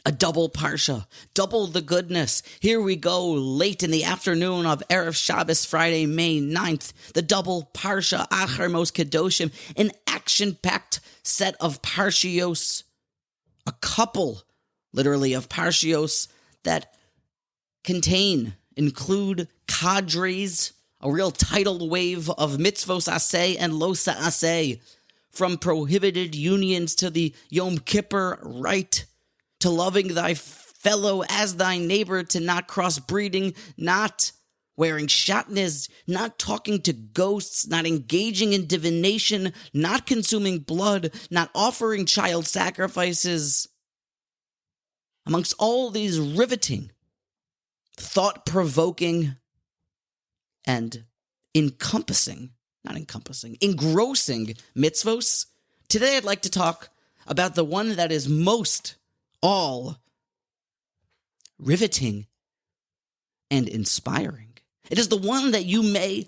A double parsha, double the goodness. Here we go, late in the afternoon of Erev Shabbos, Friday, May 9th. The double parsha, Acharei Mot-Kedoshim, an action-packed set of parshios. A couple, literally, of parshios that include cadres, a real tidal wave of mitzvos aseh and lo sa'aseh, from prohibited unions to the Yom Kippur rite, to loving thy fellow as thy neighbor, to not crossbreeding, not wearing shatnez, not talking to ghosts, not engaging in divination, not consuming blood, not offering child sacrifices. Amongst all these riveting, thought-provoking, and engrossing mitzvos, today I'd like to talk about the one that is most all riveting and inspiring. It is the one that you may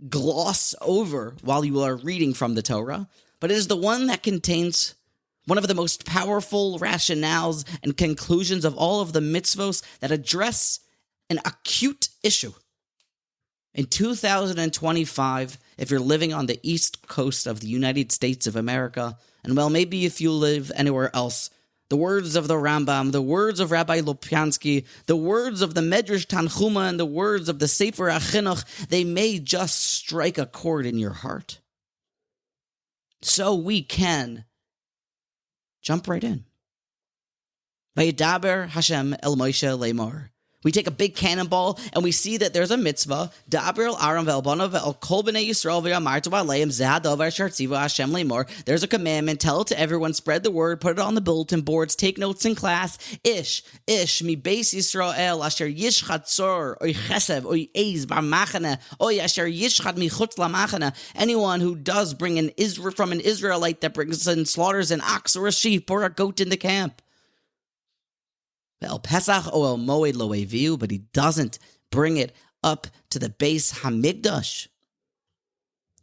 gloss over while you are reading from the Torah, but it is the one that contains one of the most powerful rationales and conclusions of all of the mitzvos that address an acute issue. In 2025, if you're living on the East Coast of the United States of America, and well, maybe if you live anywhere else, the words of the Rambam, the words of Rabbi Lopiansky, the words of the Medrash Tanchuma, and the words of the Sefer HaChinuch, they may just strike a chord in your heart. So we can jump right in. Vayidaber Hashem el Moshe lemor. We take a big cannonball and we see that there's a mitzvah. Daber el Aaron ve'elbonav ve'el kol b'nei Yisrael ve'amartu aleim zeh hadavar asher tziva Hashem lemor. There's a commandment. Tell it to everyone. Spread the word. Put it on the bulletin boards. Take notes in class. Ish mi beis Yisrael asher yishchat tzor oy chesev oy eiz bar machane oy asher yishchat michutz lamachane. Anyone who does bring from an Israelite that brings and slaughters an ox or a sheep or a goat in the camp. El Pesach o El Moed lo eviu, but he doesn't bring it up to the base Hamikdash.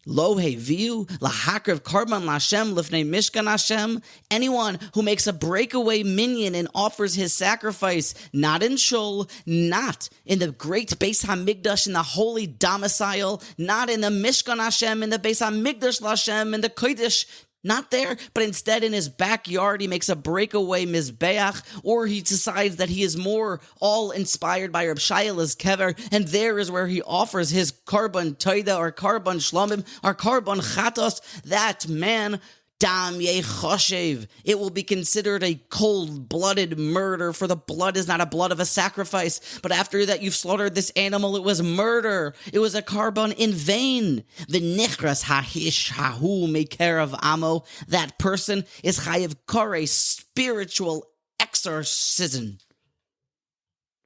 Lo heviu lahakrev karban lashem lifnei mishkan Hashem. Anyone who makes a breakaway minyan and offers his sacrifice, not in shul, not in the great Beis Hamikdash in the holy domicile, not in the Mishkan Hashem in the Beis Hamikdash Lashem in the Kodesh. Not there, but instead in his backyard, he makes a breakaway mizbeach, or he decides that he is more all inspired by Reb Shaila's kever, and there is where he offers his karban toida or karban shlomim or karban chatos. That man, dam yechoshev, it will be considered a cold-blooded murder, for the blood is not a blood of a sacrifice, but after that you've slaughtered this animal, it was murder. It was a karban in vain. V'nichras hahish hahu mekerav amo. That person is chayev kore, spiritual exorcism,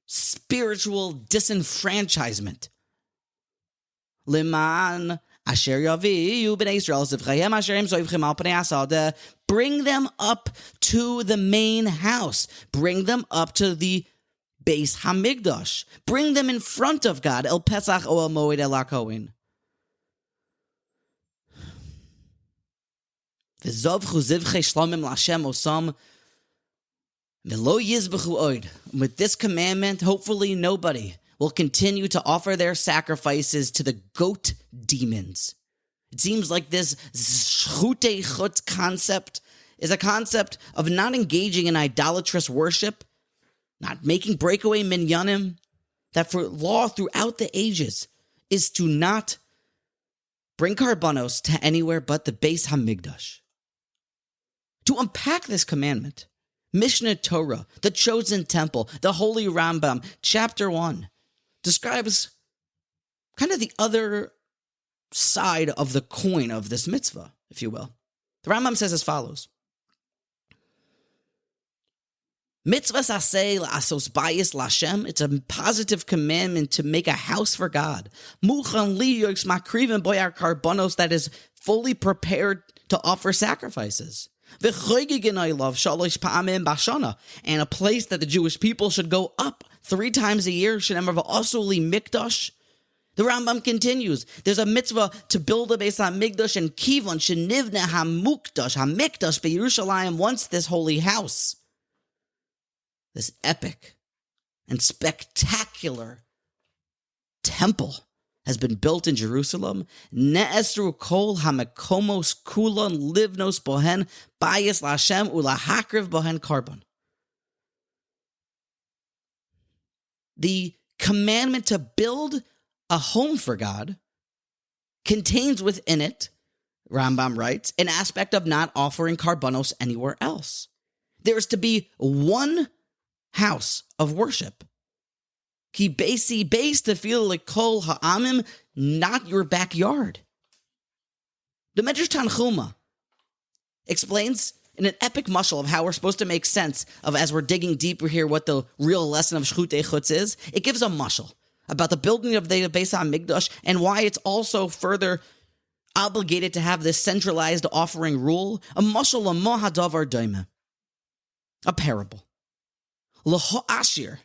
spiritual disenfranchisement. Liman asher yaviu b'nei Yisrael zivchayim asher im zoivchim al pnei asada. Bring them up to the main house. Bring them up to the Beis Hamikdash. Bring them in front of God. El Pesach o El Moed el HaKohen. V'zovchu zivchei shlomim l'Hashem osam v'lo yizbechu oid. With this commandment, hopefully nobody will continue to offer their sacrifices to the goat demons. It seems like this Shchutei Chutz concept is a concept of not engaging in idolatrous worship, not making breakaway minyanim, that for law throughout the ages is to not bring karbanos to anywhere but the Beis Hamikdash. To unpack this commandment, Mishnah Torah, the chosen temple, the holy Rambam, chapter 1, describes kind of the other side of the coin of this mitzvah, if you will. The Rambam says as follows. Mitzvah saseh la'asos bayis l'Hashem. It's a positive commandment to make a house for God. Muchan liyoks makrivim boyar karbonos, that is fully prepared to offer sacrifices. V'choygigin love shalosh pa'amim bashana, and a place that the Jewish people should go up 3 times a year. Shenemar v'osoli mikdash. The Rambam continues. There's a mitzvah to build a Beis HaMikdash and kivon shenivne hamukdash hamikdash beYerushalayim, once this holy house this epic and spectacular temple has been built in Jerusalem. Ne'esru kol hamekomos kulon livnos bohen bayis laHashem ulahakriv bohen karbon. The commandment to build a home for God contains within it, Rambam writes, an aspect of not offering karbanos anywhere else. There is to be one house of worship. Ki basi base to feel like kol ha'amim, not your backyard. The Medrash Tanchuma explains in an epic mashal of how we're supposed to make sense of, as we're digging deeper here, what the real lesson of Shchutei Chutz is. It gives a mashal about the building of the Beis HaMikdash and why it's also further obligated to have this centralized offering rule. A mashal l'mo hadavar doime, a parable. L'ho ashir.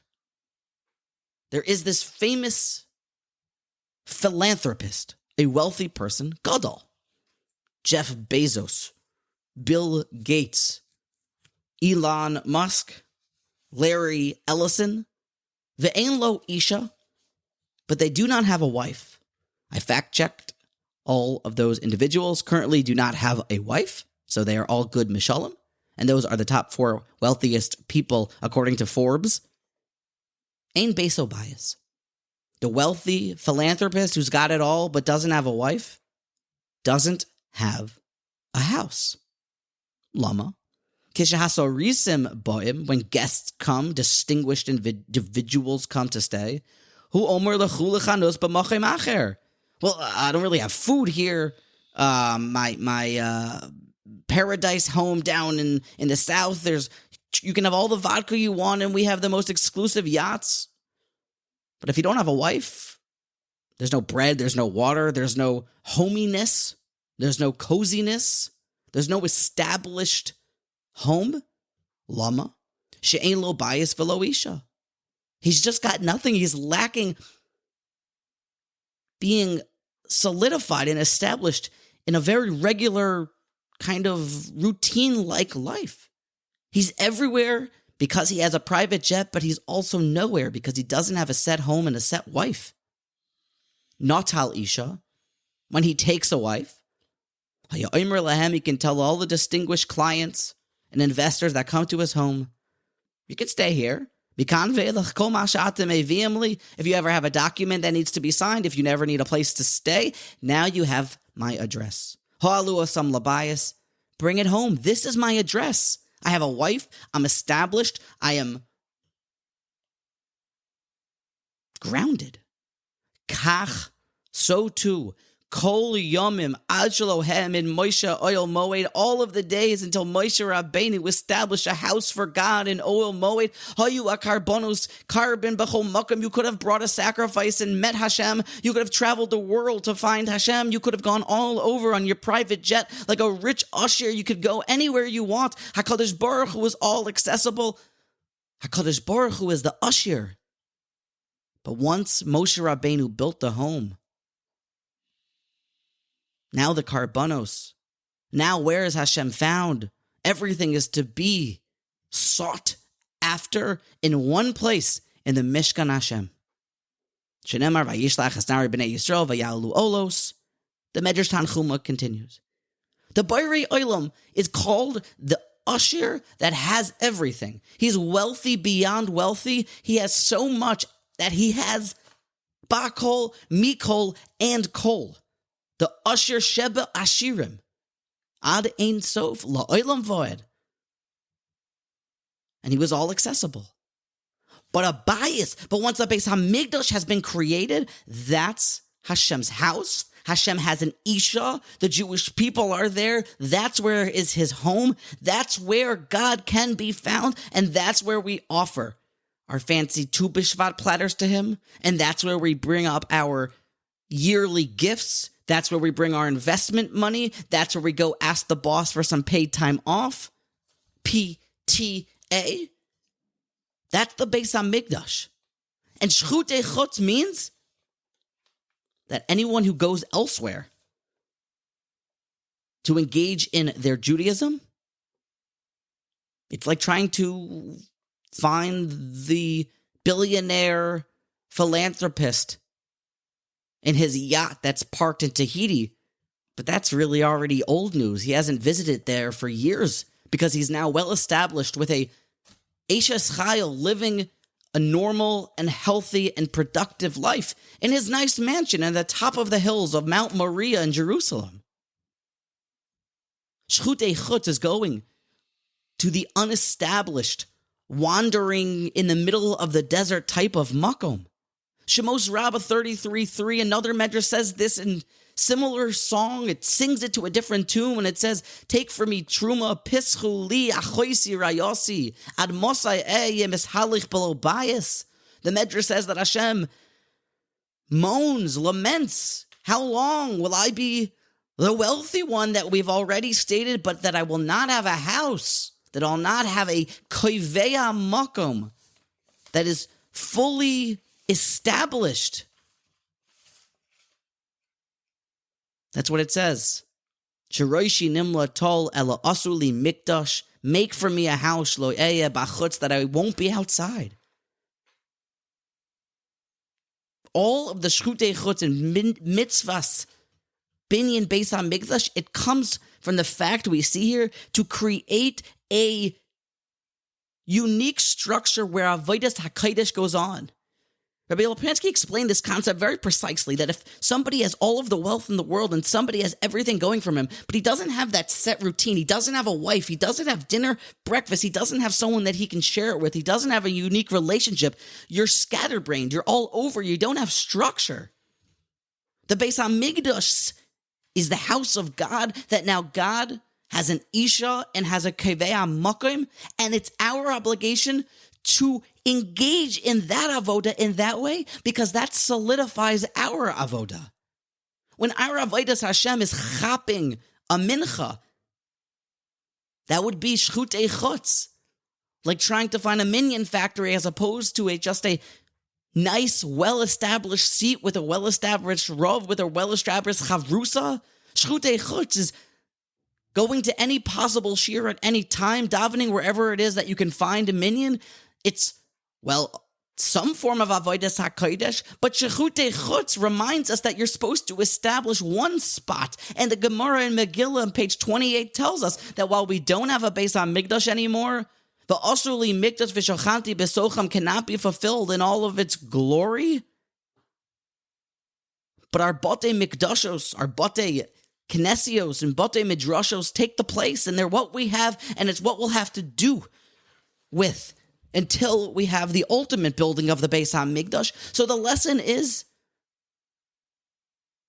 There is this famous philanthropist, a wealthy person, Gadol, Jeff Bezos, Bill Gates, Elon Musk, Larry Ellison, ve'ein lo isha, but they do not have a wife. I fact-checked all of those individuals currently do not have a wife, so they are all good mishalim, and those are the top 4 wealthiest people according to Forbes. Ein beso bias. The wealthy philanthropist who's got it all but doesn't have a wife doesn't have a house. Lama. Kishahasorisim boim, when guests come, distinguished individuals come to stay. Hu omer lechu lechanos b'mochem acher. Well, I don't really have food here. My paradise home down in the south, you can have all the vodka you want, and we have the most exclusive yachts. But if you don't have a wife, there's no bread, there's no water, there's no hominess, there's no coziness, there's no established home. Lama. She'ein lo bayis v'lo isha. He's just got nothing. He's lacking being solidified and established in a very regular kind of routine-like life. He's everywhere because he has a private jet, but he's also nowhere because he doesn't have a set home and a set wife. Natal Isha, when he takes a wife, he can tell all the distinguished clients and investors that come to his home, you can stay here. If you ever have a document that needs to be signed, if you never need a place to stay, now you have my address. Bring it home. This is my address. I have a wife. I'm established. I am grounded. Kach, so too. Kol yomim ad shalohem in Moshe oil moed, all of the days until Moshe Rabbeinu established a house for God in oil moed. Hayu akarbonos karbon b'chol makom. You could have brought a sacrifice and met Hashem. You could have traveled the world to find Hashem. You could have gone all over on your private jet like a rich usher. You could go anywhere you want. HaKadosh Baruch Hu is all accessible. HaKadosh Baruch Hu is the usher. But once Moshe Rabbeinu built the home, now the karbanos. Now where is Hashem found? Everything is to be sought after in one place, in the Mishkan Hashem. Shenemar vayishlach asnari b'nei Yisrael vayalu olos. The Medrash Tanchuma continues. The Borei Olam is called the usher that has everything. He's wealthy beyond wealthy. He has so much that he has bakol, mikol, and kol. The Asher Sheba Ashirim. Ad Ein Sof La'olam Voed. And he was all accessible. But a bias, but once the Beis HaMikdash has been created, that's Hashem's house. Hashem has an Isha. The Jewish people are there. That's where is his home. That's where God can be found. And that's where we offer our fancy Tu B'Shvat platters to him. And that's where we bring up our yearly gifts. That's where we bring our investment money. That's where we go ask the boss for some paid time off. PTA. That's the Beis HaMikdash. And Shchutei Chutz means that anyone who goes elsewhere to engage in their Judaism, it's like trying to find the billionaire philanthropist in his yacht that's parked in Tahiti. But that's really already old news. He hasn't visited there for years because he's now well established with a Eishes Chayil living a normal and healthy and productive life in his nice mansion at the top of the hills of Mount Moriah in Jerusalem. Shchutei Chutz is going to the unestablished, wandering in the middle of the desert type of makom. Shemos Rabbah 33:3, another medrash says this in similar song. It sings it to a different tune when it says, "Take from me truma, pischu li achoisi rayosi, ad mosai mishalich below bias." The medrash says that Hashem moans, laments, how long will I be the wealthy one that we've already stated, but that I will not have a house, that I'll not have a koiveya makom that is fully established. That's what it says. Shiroishi nimla tol ela asuli mikdash. Make for me a house, lo eya bachutz, that I won't be outside. All of the Shchutei Chutz and mitzvahs, binyan Beis HaMikdash, it comes from the fact we see here to create a unique structure where Avodas HaKodesh goes on. Rabbi Lopansky explained this concept very precisely, that if somebody has all of the wealth in the world and somebody has everything going from him, but he doesn't have that set routine, he doesn't have a wife, he doesn't have dinner, breakfast, he doesn't have someone that he can share it with, he doesn't have a unique relationship, you're scatterbrained, you're all over, you don't have structure. The Beis HaMikdash is the house of God, that now God has an Isha and has a Kevea Makom, and it's our obligation to engage in that avoda in that way, because that solidifies our avoda. When our avodas Hashem is chapping a mincha, that would be Shchutei Chutz, like trying to find a minion factory as opposed to just a nice, well-established seat with a well-established rov, with a well-established chavrusa. Shchutei Chutz is going to any possible shir at any time, davening wherever it is that you can find a minion. It's, well, some form of Avodas HaKodesh, but Shchutei Chutz reminds us that you're supposed to establish one spot. And the Gemara in Megillah on page 28 tells us that while we don't have a Beis HaMikdash anymore, the Osuli Mikdash V'Shochanti B'Socham cannot be fulfilled in all of its glory. But our Batei Mikdashos, our Batei Knesios and Batei Midrashos take the place, and they're what we have, and it's what we'll have to do with until we have the ultimate building of the Beis HaMikdash. So the lesson is,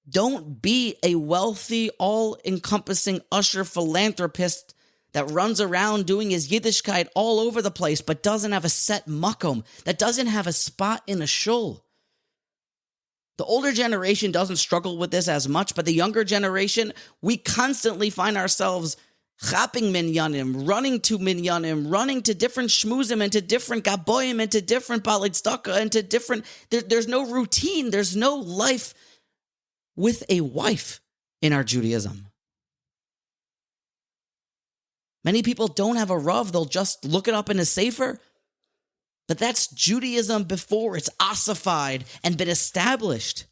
don't be a wealthy, all-encompassing usher philanthropist that runs around doing his Yiddishkeit all over the place, but doesn't have a set makom, that doesn't have a spot in a shul. The older generation doesn't struggle with this as much, but the younger generation, we constantly find ourselves chapping minyanim, running to minyanim, running to different shmuzim, and to different gaboyim, and to different balei tzedakah, and to different... There's no routine, there's no life with a wife in our Judaism. Many people don't have a rav, they'll just look it up in a sefer. But that's Judaism before it's ossified and been established.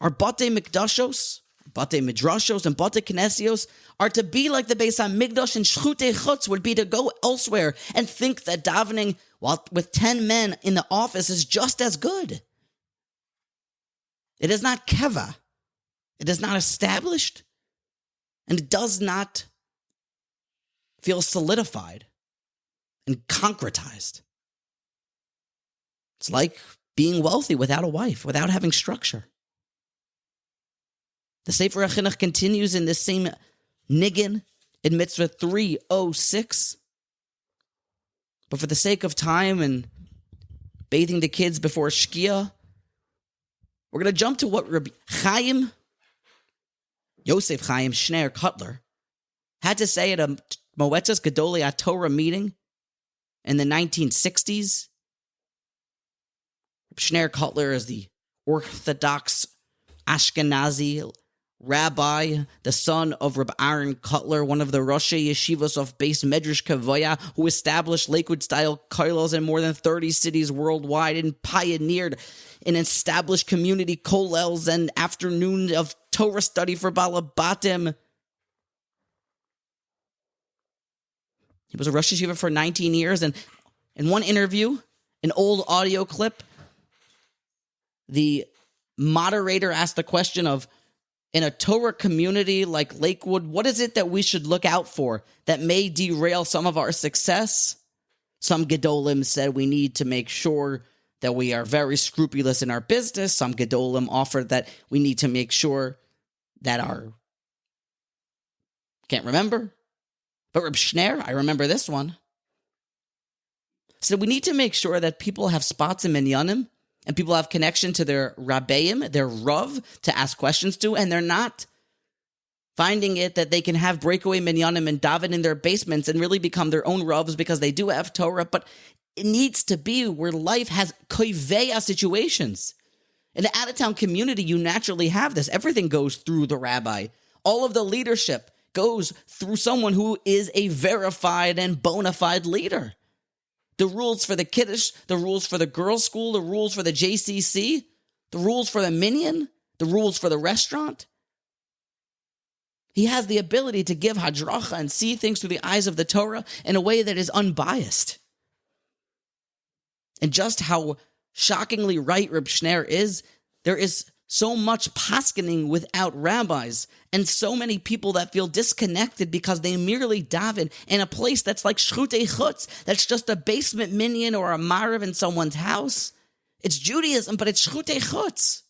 Our Batei Mikdashos, Batei Midrashos, and Batei Knesios are to be like the Beis HaMikdash, and Shchutei Chutz would be to go elsewhere and think that davening while with 10 men in the office is just as good. It is not keva. It is not established. And it does not feel solidified and concretized. It's like being wealthy without a wife, without having structure. The Sefer HaChinuch continues in this same niggin in Mitzvah 306. But for the sake of time and bathing the kids before Shkia, we're going to jump to what Rabbi Chaim, Yosef Chaim Shchutei Chutz, had to say at a Moetzes Gedolei Torah meeting in the 1960s. Shchutei Chutz is the Orthodox Ashkenazi rabbi, the son of Reb Aaron Kotler, one of the Rosh Yeshivos of Beis Medrash Kavoya, who established Lakewood-style kollels in more than 30 cities worldwide and pioneered an established community kollels and afternoon of Torah study for Balabatim. He was a Rosh Yeshiva for 19 years, and in one interview, an old audio clip, the moderator asked the question of, in a Torah community like Lakewood, what is it that we should look out for that may derail some of our success? Some Gedolim said we need to make sure that we are very scrupulous in our business. Some Gedolim offered that we need to make sure that our... Can't remember. But Reb Shner, I remember this one. So we need to make sure that people have spots in Minyanim, and people have connection to their rabbeim, their rav, to ask questions to, and they're not finding it that they can have breakaway minyanim and daven in their basements and really become their own ravs because they do have Torah, but it needs to be where life has koiveya situations. In the out-of-town community, you naturally have this. Everything goes through the rabbi. All of the leadership goes through someone who is a verified and bona fide leader. The rules for the Kiddush, the rules for the girls' school, the rules for the JCC, the rules for the minyan, the rules for the restaurant. He has the ability to give hadracha and see things through the eyes of the Torah in a way that is unbiased. And just how shockingly right Reb Shner is, there is so much paskening without rabbis, and so many people that feel disconnected because they merely daven in a place that's like Shchutei Chutz, that's just a basement minyan or a marav in someone's house. It's Judaism, but it's Shchutei Chutz.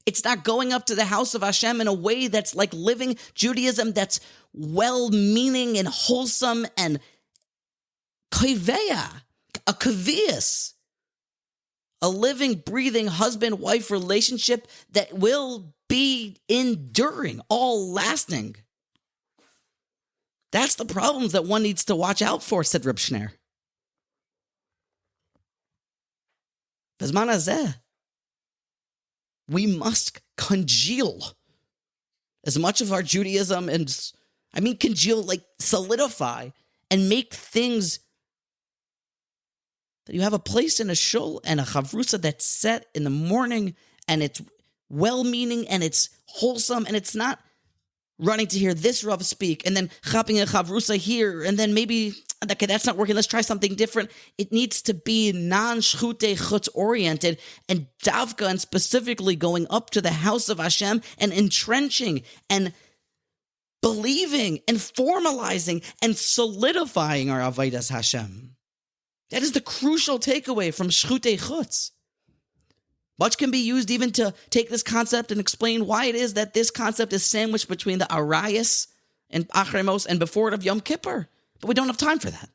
It's not going up to the house of Hashem in a way that's like living Judaism that's well-meaning and wholesome and koiveya, a kavias. A living, breathing husband-wife relationship that will be enduring, all lasting. That's the problems that one needs to watch out for, said Reb Shner. Bezman hazeh, we must congeal as much of our Judaism, and I mean congeal, like solidify, and make things that you have a place in a shul and a chavrusa that's set in the morning, and it's well-meaning, and it's wholesome, and it's not running to hear this Rav speak, and then chapping a chavrusa here, and then maybe, okay, that's not working, let's try something different. It needs to be non-Shchutei Chutz oriented, and davka, and specifically going up to the house of Hashem, and entrenching, and believing, and formalizing, and solidifying our avodas Hashem. That is the crucial takeaway from Shchutei Chutz. Much can be used even to take this concept and explain why it is that this concept is sandwiched between the Arayas and Acharei Mot and before it of Yom Kippur. But we don't have time for that.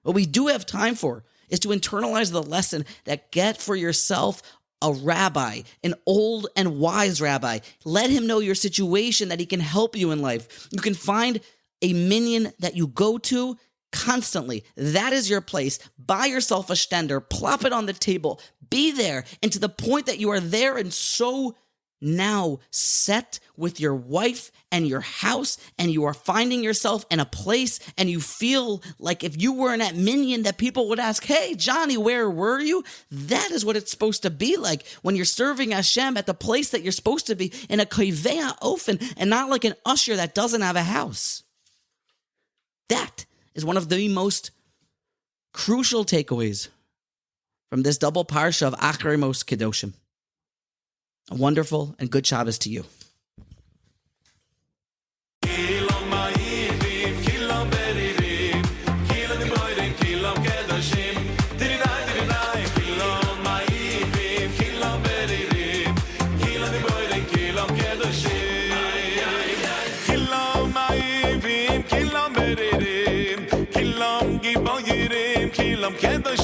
What we do have time for is to internalize the lesson that get for yourself a rabbi, an old and wise rabbi. Let him know your situation, that he can help you in life. You can find a minyan that you go to constantly. That is your place. Buy yourself a stender, plop it on the table, be there, and to the point that you are there and so now set with your wife and your house, and you are finding yourself in a place, and you feel like if you were in that minyan that people would ask, hey, Johnny, where were you? That is what it's supposed to be like when you're serving Hashem at the place that you're supposed to be, in a koiveya ofen, and not like an usher that doesn't have a house. That is one of the most crucial takeaways from this double parsha of Acharei Mot-Kedoshim. A wonderful and good Shabbos to you. Kilam kedosh